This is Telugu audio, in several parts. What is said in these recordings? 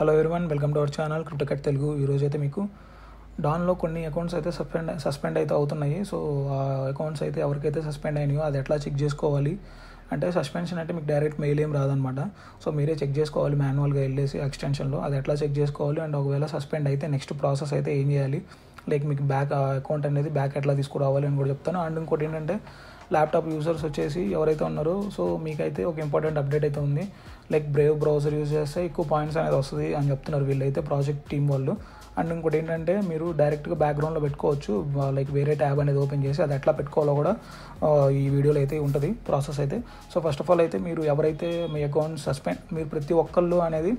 Hello everyone, welcome to our channel Cryptocut Telugu. ఈరోజు అయితే మీకు డాన్లో కొన్ని అకౌంట్స్ అయితే సస్పెండ్ అయితే అవుతున్నాయి. సో ఆ అకౌంట్స్ అయితే ఎవరికైతే సస్పెండ్ అయినాయో అది ఎట్లా చెక్ చేసుకోవాలి అంటే, సస్పెన్షన్ అంటే మీకు డైరెక్ట్ మెయిల్ ఏం రాదనమాట. సో మీరే చెక్ చేసుకోవాలి మాన్యువల్గా వెళ్ళేసి ఎక్స్టెన్షన్లో. అది ఎట్లా చెక్ చేసుకోవాలి అండ్ ఒకవేళ సస్పెండ్ అయితే నెక్స్ట్ ప్రాసెస్ అయితే ఏం చేయాలి, లైక్ మీకు బ్యాక్ అకౌంట్ అనేది బ్యాక్ ఎట్లా తీసుకురావాలి అని కూడా చెప్తాను. అండ్ ఇంకోటి ఏంటంటే, ల్యాప్టాప్ యూజర్స్ వచ్చేసి ఎవరైతే ఉన్నారో సో మీకైతే ఒక ఇంపార్టెంట్ అప్డేట్ అయితే ఉంది. లైక్ బ్రేవ్ బ్రౌజర్ యూజ్ చేస్తే ఎక్కువ పాయింట్స్ అనేది వస్తుంది అని చెప్తున్నారు వీళ్ళైతే, ప్రాజెక్ట్ టీమ్ వాళ్ళు. అండ్ ఇంకోటి ఏంటంటే, మీరు డైరెక్ట్గా బ్యాక్గ్రౌండ్లో పెట్టుకోవచ్చు, లైక్ వేరే ట్యాబ్ అనేది ఓపెన్ చేసి అది ఎట్లా పెట్టుకోవాలో కూడా ఈ వీడియోలో అయితే ఉంటుంది ప్రాసెస్ అయితే. సో ఫస్ట్ ఆఫ్ ఆల్ అయితే మీరు ఎవరైతే మీ అకౌంట్ మీరు ప్రతి ఒక్కళ్ళు అనేది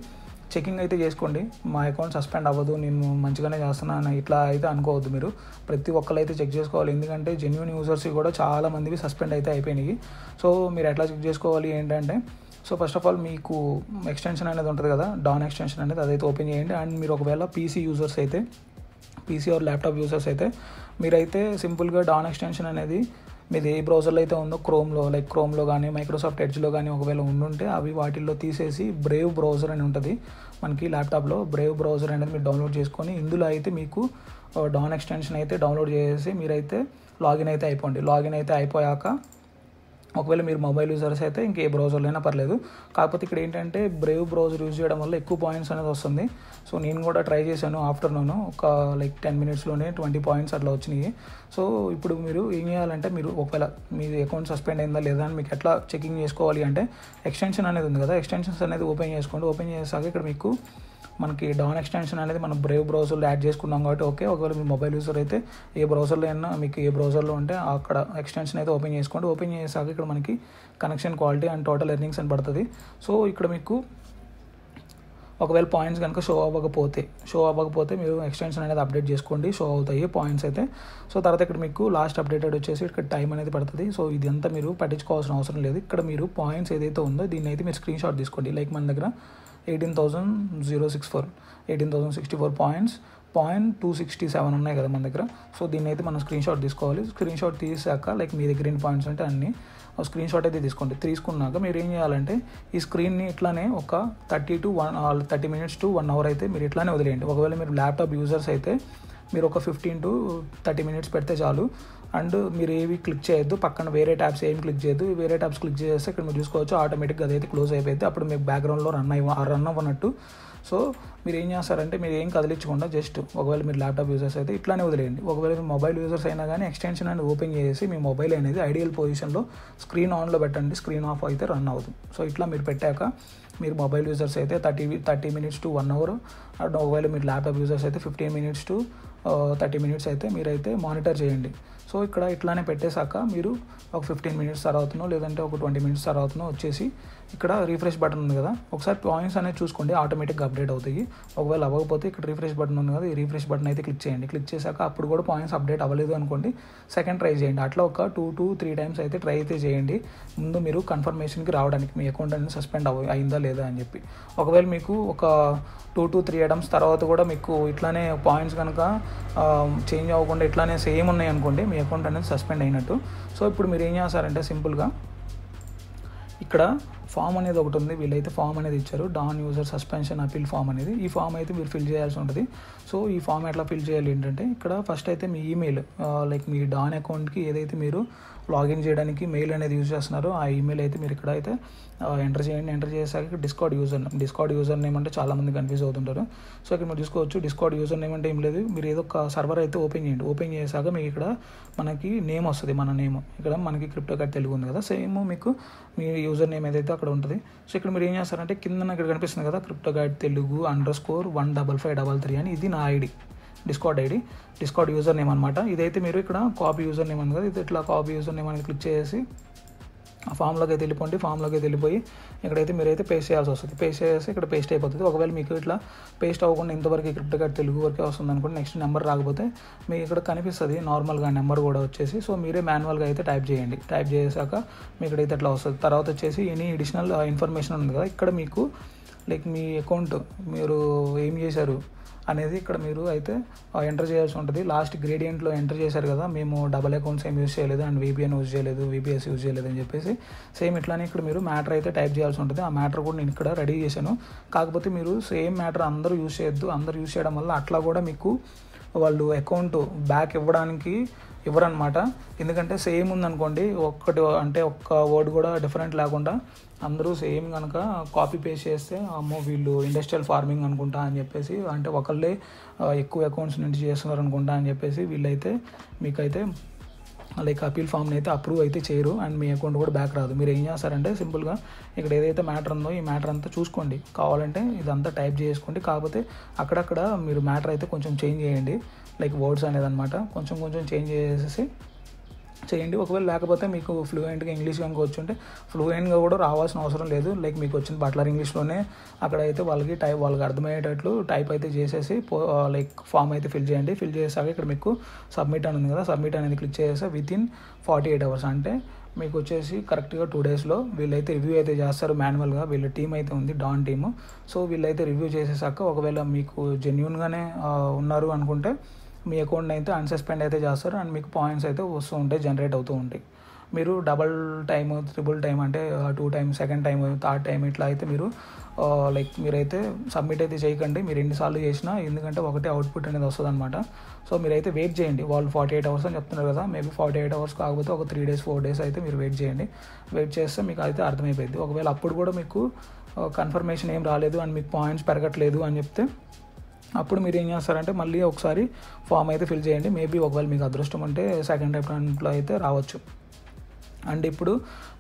చెకింగ్ అయితే చేసుకోండి. మా అకౌంట్ సస్పెండ్ అవ్వదు, నేను మంచిగానే చేస్తున్నాను ఇట్లా అయితే అనుకోవద్దు. మీరు ప్రతి ఒక్కళ్ళు అయితే చెక్ చేసుకోవాలి, ఎందుకంటే జెన్యూన్ యూజర్స్ కూడా చాలా మందివి సస్పెండ్ అయితే అయిపోయినాయి. సో మీరు ఎట్లా చెక్ చేసుకోవాలి ఏంటంటే, సో ఫస్ట్ ఆఫ్ ఆల్ మీకు ఎక్స్టెన్షన్ అనేది ఉంటుంది కదా, డాన్ ఎక్స్టెన్షన్ అనేది అదైతే ఓపెన్ చేయండి. అండ్ మీరు ఒకవేళ పీసీ ఆర్ ల్యాప్టాప్ యూజర్స్ అయితే మీరైతే సింపుల్గా డాన్ ఎక్స్టెన్షన్ అనేది మీది ఏ బ్రౌజర్లో అయితే ఉందో, క్రోమ్లో కానీ మైక్రోసాఫ్ట్ ఎడ్జ్లో కానీ ఒకవేళ ఉండుంటే అవి వాటిల్లో తీసేసి బ్రేవ్ బ్రౌజర్ అని ఉంటుంది మనకి ల్యాప్టాప్లో. బ్రేవ్ బ్రౌజర్ అనేది మీరు డౌన్లోడ్ చేసుకొని ఇందులో అయితే మీకు డాన్ ఎక్స్టెన్షన్ అయితే డౌన్లోడ్ చేసేసి మీరైతే లాగిన్ అయితే అయిపోండి. లాగిన్ అయితే అయిపోయాక ఒకవేళ మీరు మొబైల్ యూజర్స్ అయితే ఇంకే బ్రౌజర్లో అయినా పర్లేదు. కాకపోతే ఇక్కడ ఏంటంటే, బ్రేవ్ బ్రౌజర్ యూజ్ చేయడం వల్ల ఎక్కువ పాయింట్స్ అనేది వస్తుంది. సో నేను కూడా ట్రై చేశాను ఆఫ్టర్నూన్, ఒక 10 మినిట్స్లోనే 20 పాయింట్స్ అట్లా వచ్చినాయి. సో ఇప్పుడు మీరు ఏం చేయాలంటే, మీరు ఒకవేళ మీ అకౌంట్ సస్పెండ్ అయిందా లేదా అని మీకు ఎట్లా చెకింగ్ చేసుకోవాలి అంటే, ఎక్స్టెన్షన్ అనేది ఉంది కదా, ఎక్స్టెన్షన్స్ అనేది ఓపెన్ చేసుకోండి. ఓపెన్ చేసాక ఇక్కడ మీకు మనకి డాన్ ఎక్స్టెన్షన్ అనేది మనం బ్రేవ్ బ్రౌజర్లో యాడ్ చేసుకున్నాం కాబట్టి ఓకే. ఒకవేళ మీ మొబైల్ యూజర్ అయితే ఏ బ్రౌజర్లో అయినా మీకు ఏ బ్రౌజర్లో ఉంటే అక్కడ ఎక్స్టెన్షన్ అయితే ఓపెన్ చేసుకోండి. ఓపెన్ చేసాక ఇక్కడ మనకి connection quality and total earnings అని పడుతుంది. సో ఇక్కడ మీకు ఒకవేళ పాయింట్స్ కనుక షో అవ్వకపోతే మీరు ఎక్స్టెన్షన్ అనేది అప్డేట్ చేసుకోండి, షో అవుతాయి పాయింట్స్ అయితే. సో తర్వాత ఇక్కడ మీకు లాస్ట్ అప్డేటెడ్ వచ్చేసి ఇక్కడ టైం అనేది పడుతుంది. సో ఇదంతా మీరు పట్టించుకోవాల్సిన అవసరం లేదు. ఇక్కడ మీరు పాయింట్స్ ఏదైతే ఉందో దీన్ని అయితే మీరు స్క్రీన్ షాట్ తీసుకోండి. లైక్ మన దగ్గర 18,064 పాయింట్స్, 0.267 ఉన్నాయి కదా మన దగ్గర. సో దీన్ని అయితే మనం స్క్రీన్ షాట్ తీసుకోవాలి. స్క్రీన్ షాట్ తీసాక లైక్ మీ దగ్గర ఎన్ని పాయింట్స్ అంటే అన్ని స్క్రీన్ షాట్ అయితే తీసుకోండి. తీసుకున్నాక మీరు ఏం చేయాలంటే, ఈ స్క్రీన్ని ఇట్లానే ఒక 30 మినిట్స్ టు 1 అవర్ అయితే మీరు ఇట్లానే వదిలేయండి. ఒకవేళ మీరు ల్యాప్టాప్ యూజర్స్ అయితే మీరు ఒక 15 to 30 మినిట్స్ పెడితే చాలు. అండ్ మీరు ఏవి క్లిక్ చేయొద్దు, పక్కన వేరే ట్యాబ్స్ ఏమి క్లిక్ చేయొద్దు. వేరే ట్యాబ్స్ క్లిక్ చేస్తే ఇక్కడ మీరు చూసుకోవచ్చు ఆటోమేటిక్గా అదైతే క్లోజ్ అయిపోయింది. అప్పుడు మీకు బ్యాక్గ్రౌండ్లో రన్ అవ్వనట్టు. సో మీరు ఏం చేస్తారంటే, మీరు ఏం కదిలించకుండా జస్ట్ ఒకవేళ మీరు ల్యాప్టాప్ యూజర్స్ అయితే ఇట్లానే వదిలేయండి. ఒకవేళ మీ మొబైల్ యూజర్స్ అయినా కానీ ఎక్స్టెన్షన్ అనేది ఓపెన్ చేసి మీ మొబైల్ అనేది ఐడియల్ పొజిషన్లో స్క్రీన్ ఆన్లో పెట్టండి, స్క్రీన్ ఆఫ్ అయితే రన్ అవుతుంది. సో ఇట్లా మీరు పెట్టాక మీరు మొబైల్ యూజర్స్ అయితే 30 మినిట్స్ టు 1 అవర్, అండ్ ఒకవేళ మీరు ల్యాప్టాప్ యూజర్స్ అయితే 15 మినిట్స్ టు 30 మినిట్స్ అయితే మీరైతే మానిటర్ చేయండి. సో ఇక్కడ ఇట్లానే పెట్టేశాక మీరు ఒక 15 మినిట్స్ తర్వాతనో లేదంటే ఒక 20 మినిట్స్ తర్వాతనో వచ్చేసి ఇక్కడ రీఫ్రెష్ బటన్ ఉంది కదా, ఒకసారి పాయింట్స్ అనేది చూసుకోండి, ఆటోమేటిక్గా అప్డేట్ అవుతాయి. ఒకవేళ అవ్వకపోతే ఇక్కడ రీఫ్రెష్ బటన్ ఉంది కదా, ఈ రీఫ్రెష్ బటన్ అయితే క్లిక్ చేయండి. క్లిక్ చేశాక అప్పుడు కూడా పాయింట్స్ అప్డేట్ అవ్వలేదు అనుకోండి, సెకండ్ ట్రై చేయండి. అట్లా ఒక 2 to 3 టైమ్స్ అయితే ట్రై అయితే చేయండి, ముందు మీరు కన్ఫర్మేషన్కి రావడానికి మీ అకౌంట్ అనేది సస్పెండ్ అయిందా లేదా అని చెప్పి. ఒకవేళ మీకు ఒక 2 to 3 అటెంప్ట్స్ తర్వాత కూడా మీకు ఇట్లానే పాయింట్స్ కనుక చేంజ్ అవ్వకుండా ఇట్లానే సేమ్ ఉన్నాయి అనుకోండి, మీ అకౌంట్ అనేది సస్పెండ్ అయినట్టు. సో ఇప్పుడు మీరు ఏం చేస్తారంటే, సింపుల్గా ఇక్కడ ఫామ్ అనేది ఒకటి ఉంది, వీళ్ళైతే ఫామ్ అనేది ఇచ్చారు, డాన్ యూజర్ సస్పెన్షన్ అపీల్ ఫామ్ అనేది. ఈ ఫామ్ అయితే మీరు ఫిల్ చేయాల్సి ఉంటుంది. సో ఈ ఫామ్ ఎట్లా ఫిల్ చేయాలి ఏంటంటే, ఇక్కడ ఫస్ట్ అయితే మీ ఈమెయిల్, లైక్ మీ డాన్ అకౌంట్కి ఏదైతే మీరు లాగిన్ చేయడానికి మెయిల్ అనేది యూజ్ చేస్తున్నారో ఆ ఈమెయిల్ అయితే మీరు ఇక్కడ అయితే ఎంటర్ చేయండి. ఎంటర్ చేసాక డిస్కార్డ్ యూజర్ నేమ్ అంటే చాలామంది కన్ఫ్యూజ్ అవుతుంటారు. సో ఇక్కడ మీరు చూసుకోవచ్చు, డిస్కార్డ్ యూజర్ నేమ్ అంటే ఏం లేదు, మీరు ఏదో ఒక సర్వర్ అయితే ఓపెన్ చేయండి. ఓపెన్ చేసాక మీకు ఇక్కడ మనకి నేమ్ వస్తుంది, మన నేమ్ ఇక్కడ మనకి క్రిప్టోకట్ తెలుగు ఉంది కదా, సేమ్ మీకు మీ యూజర్ నేమ్ ఏదైతే అక్కడ ఉంటుంది. సో ఇక్కడ మీరు ఏం చేస్తారంటే, కింద ఇక్కడ కనిపిస్తుంది కదా క్రిప్టోకట్ తెలుగు _15533 అని, ఇది నా ఐడి, డిస్కార్డ్ యూజర్ నేమ్ అనమాట. ఇదైతే మీరు ఇక్కడ కాపీ యూజర్ నేమ్ అని కదా, ఇది ఇట్లా కాపీ యూజర్ నేమ్ అనేది క్లిక్ చేసి ఫామ్లోకి అయితే వెళ్ళిపోండి. ఫామ్లోకి అయితే వెళ్ళిపోయి ఇక్కడైతే మీరైతే పేస్ట్ చేయాల్సి వస్తుంది. పేస్ట్ చేసి ఇక్కడ పేస్ట్ అయిపోతుంది. ఒకవేళ మీకు ఇట్లా పేస్ట్ అవ్వకుండా ఇంతవరకు క్రిప్టోకట్ తెలుగు వరకే వస్తుంది అనుకోండి, నెక్స్ట్ నెంబర్ రాకపోతే మీకు ఇక్కడ కనిపిస్తుంది నార్మల్గా నెంబర్ కూడా వచ్చేసి. సో మీరే మాన్యువల్గా అయితే టైప్ చేయండి. టైప్ చేసాక మీకు ఇక్కడైతే ఇట్లా వస్తుంది. తర్వాత వచ్చేసి ఎనీ అడిషనల్ ఇన్ఫర్మేషన్ ఉంది కదా, ఇక్కడ మీకు లైక్ మీ అకౌంట్ మీరు ఏం చేశారు అనేది ఇక్కడ మీరు అయితే ఎంటర్ చేయాల్సి ఉంటుంది. లాస్ట్ గ్రేడియంట్లో ఎంటర్ చేశారు కదా, మేము డబల్ అకౌంట్స్ ఏం యూజ్ చేయలేదు అండ్ VPN యూజ్ చేయలేదు, VPS యూజ్ చేయలేదు అని చెప్పేసి సేమ్ ఇట్లానే ఇక్కడ మీరు మ్యాటర్ అయితే టైప్ చేయాల్సి ఉంటుంది. ఆ మ్యాటర్ కూడా నేను ఇక్కడ రెడీ చేశాను. కాకపోతే మీరు సేమ్ మ్యాటర్ అందరూ యూజ్ చేయొద్దు. అందరూ యూజ్ చేయడం వల్ల అట్లా కూడా మీకు వాళ్ళు అకౌంట్ బ్యాక్ ఇవ్వరనమాట. ఎందుకంటే సేమ్ ఉందనుకోండి, ఒక్క వర్డ్ కూడా డిఫరెంట్ లేకుండా అందరూ సేమ్ కనుక కాపీ పేస్ట్ చేస్తే అమ్మో వీళ్ళు ఇండస్ట్రియల్ ఫార్మింగ్ అనుకుంటా అని చెప్పేసి, అంటే ఒకళ్ళే ఎక్కువ అకౌంట్స్ నుంచి చేస్తున్నారు అనుకుంటా అని చెప్పేసి వీళ్ళైతే మీకైతే లైక్ అపీల్ ఫామ్ని అయితే అప్రూవ్ అయితే చేయరు అండ్ మీ అకౌంట్ కూడా బ్యాక్ రాదు. మీరు ఏం చేస్తారంటే సింపుల్గా ఇక్కడ ఏదైతే మ్యాటర్ ఉందో ఈ మ్యాటర్ అంతా చూసుకోండి, కావాలంటే ఇదంతా టైప్ చేసుకోండి. కాకపోతే అక్కడక్కడ మీరు మ్యాటర్ అయితే కొంచెం చేంజ్ చేయండి, లైక్ వర్డ్స్ అనేది అనమాట కొంచెం చేంజ్ చేసేసి చేయండి. ఒకవేళ లేకపోతే మీకు ఫ్లూయెంట్గా ఇంగ్లీష్ కనుక వచ్చుంటే ఫ్లూయెంట్గా కూడా రావాల్సిన అవసరం లేదు. లైక్ మీకు వచ్చిన బట్లర్ ఇంగ్లీష్లోనే అక్కడైతే వాళ్ళకి అర్థమయ్యేటట్లు టైప్ అయితే చేసేసి లైక్ ఫామ్ అయితే ఫిల్ చేయండి. ఫిల్ చేసాక ఇక్కడ మీకు సబ్మిట్ అని ఉంది కదా, సబ్మిట్ అనేది క్లిక్ చేస్తే వితిన్ 48 hours అంటే మీకు వచ్చేసి కరెక్ట్గా 2 daysలో వీళ్ళైతే రివ్యూ అయితే చేస్తారు మాన్యువల్గా. వీళ్ళ టీం అయితే ఉంది, డాన్ టీము. సో వీళ్ళైతే రివ్యూ చేసేసాక ఒకవేళ మీకు జెన్యూన్గానే ఉన్నారు అనుకుంటే మీ అకౌంట్ని అయితే అన్సస్పెండ్ అయితే చేస్తారు అండ్ మీకు పాయింట్స్ అయితే వస్తూ ఉంటాయి, జనరేట్ అవుతూ ఉంటాయి. మీరు డబల్ టైమ్, ట్రిపుల్ టైమ్ అంటే 2 times, second time, third time ఇట్లా అయితే మీరు లైక్ మీరైతే సబ్మిట్ అయితే చేయకండి మీరు ఎన్నిసార్లు చేసినా, ఎందుకంటే ఒకటే అవుట్పుట్ అనేది వస్తుంది అనమాట. సో మీరైతే వెయిట్ చేయండి. వాళ్ళు 48 hours అని చెప్తున్నారు కదా, మేబీ 48 hours కాకపోతే ఒక 3 days 4 days అయితే మీరు వెయిట్ చేయండి. వెయిట్ చేస్తే మీకు అయితే అర్థమైపోయింది. ఒకవేళ అప్పుడు కూడా మీకు కన్ఫర్మేషన్ ఏం రాలేదు అండ్ మీకు పాయింట్స్ పెరగట్లేదు అని చెప్తే అప్పుడు మీరు ఏం చేస్తారంటే మళ్ళీ ఒకసారి ఫామ్ అయితే ఫిల్ చేయండి. మేబీ ఒకవేళ మీకు అదృష్టం అంటే సెకండ్ అటెంప్ట్లో అయితే రావచ్చు. అండ్ ఇప్పుడు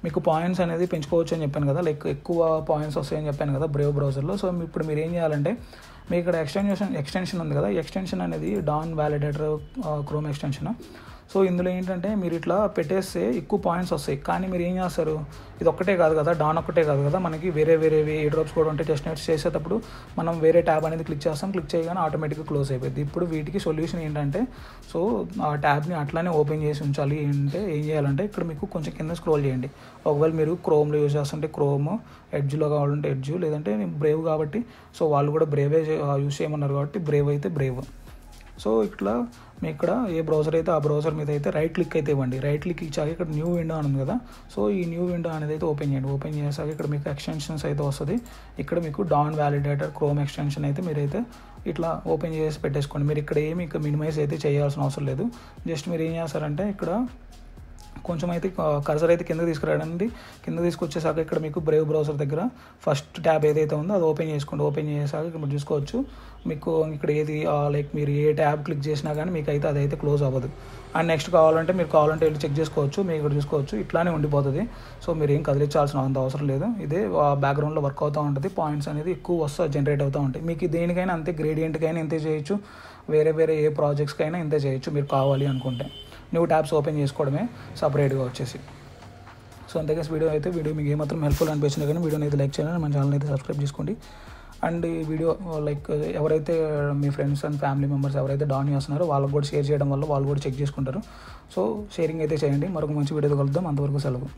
మీకు పాయింట్స్ అనేది పెంచుకోవచ్చు అని చెప్పాను కదా, లైక్ ఎక్కువ పాయింట్స్ వస్తాయని చెప్పాను కదా బ్రేవ్ బ్రౌజర్లో. సో ఇప్పుడు మీరు ఏం చేయాలంటే మీకు ఇక్కడ ఎక్స్టెన్షన్ ఉంది కదా, ఎక్స్టెన్షన్ అనేది డాన్ వ్యాలిడేటర్ క్రోమ్ ఎక్స్టెన్షన్. సో ఇందులో ఏంటంటే మీరు ఇట్లా పెట్టేస్తే ఎక్కువ పాయింట్స్ వస్తాయి. కానీ మీరు ఏం చేస్తారు, ఇది ఒక్కటే కాదు కదా, డాన్ ఒక్కటే కాదు కదా, మనకి వేరేవి ఏ డ్రాప్స్ కూడా ఉంటాయి. టెస్ట్ నెట్స్ చేసేటప్పుడు మనం వేరే ట్యాబ్ అనేది క్లిక్ చేస్తాం, క్లిక్ చేయగానే ఆటోమేటిక్గా క్లోజ్ అయిపోయింది. ఇప్పుడు వీటికి సొల్యూషన్ ఏంటంటే, సో ఆ ట్యాబ్ని అట్లానే ఓపెన్ చేసి ఉంచాలి. అంటే ఏం చేయాలంటే ఇక్కడ మీకు కొంచెం కింద స్క్రోల్ చేయండి. ఒకవేళ మీరు క్రోమ్లో యూజ్ చేస్తుంటే క్రోమ్, ఎడ్జ్లో కావాలంటే ఎడ్జ్, లేదంటే బ్రేవ్ కాబట్టి సో వాళ్ళు కూడా బ్రేవే యూజ్ చేయమన్నారు కాబట్టి బ్రేవ్ అయితే బ్రేవ్. సో ఇట్లా మీ ఇక్కడ ఏ బ్రౌజర్ అయితే ఆ బ్రౌజర్ మీద అయితే రైట్ క్లిక్ అయితే ఇవ్వండి. రైట్ క్లిక్ ఇచ్చాక ఇక్కడ న్యూ విండో అని ఉంది కదా, సో ఈ న్యూ విండో అనేది అయితే ఓపెన్ చేయండి. ఓపెన్ చేసాక ఇక్కడ మీకు ఎక్స్టెన్షన్స్ అయితే వస్తుంది. ఇక్కడ మీకు డాన్ వ్యాలిడేటర్ క్రోమ్ ఎక్స్టెన్షన్ అయితే మీరైతే ఇట్లా ఓపెన్ చేసి పెట్టేసుకోండి. మీరు ఇక్కడ ఏమి ఇక్కడ మినిమైజ్ అయితే చేయాల్సిన అవసరం లేదు. జస్ట్ మీరు ఏం చేస్తారంటే ఇక్కడ కొంచెం అయితే కర్సర్ అయితే కింద తీసుకురావడానికి, కింద తీసుకొచ్చేసాక ఇక్కడ మీకు బ్రేవ్ బ్రౌజర్ దగ్గర ఫస్ట్ ట్యాబ్ ఏదైతే ఉందో అది ఓపెన్ చేసుకోండి. ఓపెన్ చేసాక ఇక్కడ మీరు చూసుకోవచ్చు మీకు ఇక్కడ ఏది లైక్ మీరు ఏ ట్యాబ్ క్లిక్ చేసినా కానీ మీకు అయితే అదైతే క్లోజ్ అవ్వదు. అండ్ నెక్స్ట్ కావాలంటే వెళ్ళి చెక్ చేసుకోవచ్చు. మీరు ఇక్కడ చూసుకోవచ్చు ఇట్లానే ఉండిపోతుంది. సో మీరు ఏం కదిలించాల్సిన అంత అవసరం లేదు. ఇదే బ్యాక్గ్రౌండ్లో వర్క్ అవుతూ ఉంటుంది. పాయింట్స్ అనేది ఎక్కువ జనరేట్ అవుతూ ఉంటాయి. మీకు దేనికైనా అంతే, గ్రేడియంట్కైనా ఇంతే చేయొచ్చు, వేరే ఏ ప్రాజెక్ట్స్కైనా ఇంతే చేయొచ్చు మీరు కావాలి అనుకుంటే. న్యూ ట్యాబ్స్ ఓపెన్ చేసుకోవడమే సపరేట్గా వచ్చేసి. సో అంతేకాస్ వీడియో మీకు ఏమాత్రం హెల్ప్ఫుల్ అనిపించినా కానీ వీడియోని అయితే లైక్ చేయాలని, మన ఛానల్ అయితే సబ్స్క్రైబ్ చేసుకోండి. అండ్ ఈ వీడియో లైక్ ఎవరైతే మీ ఫ్రెండ్స్ అండ్ ఫ్యామిలీ మెంబర్స్ ఎవరైతే డాన్ చేస్తున్నారో వాళ్ళకి కూడా షేర్ చేయడం వల్ల వాళ్ళు కూడా చెక్ చేసుకుంటారు. సో షేరింగ్ అయితే చేయండి. మరొక మంచి వీడియోతో కలుద్దాం. అంతవరకు సెలవు.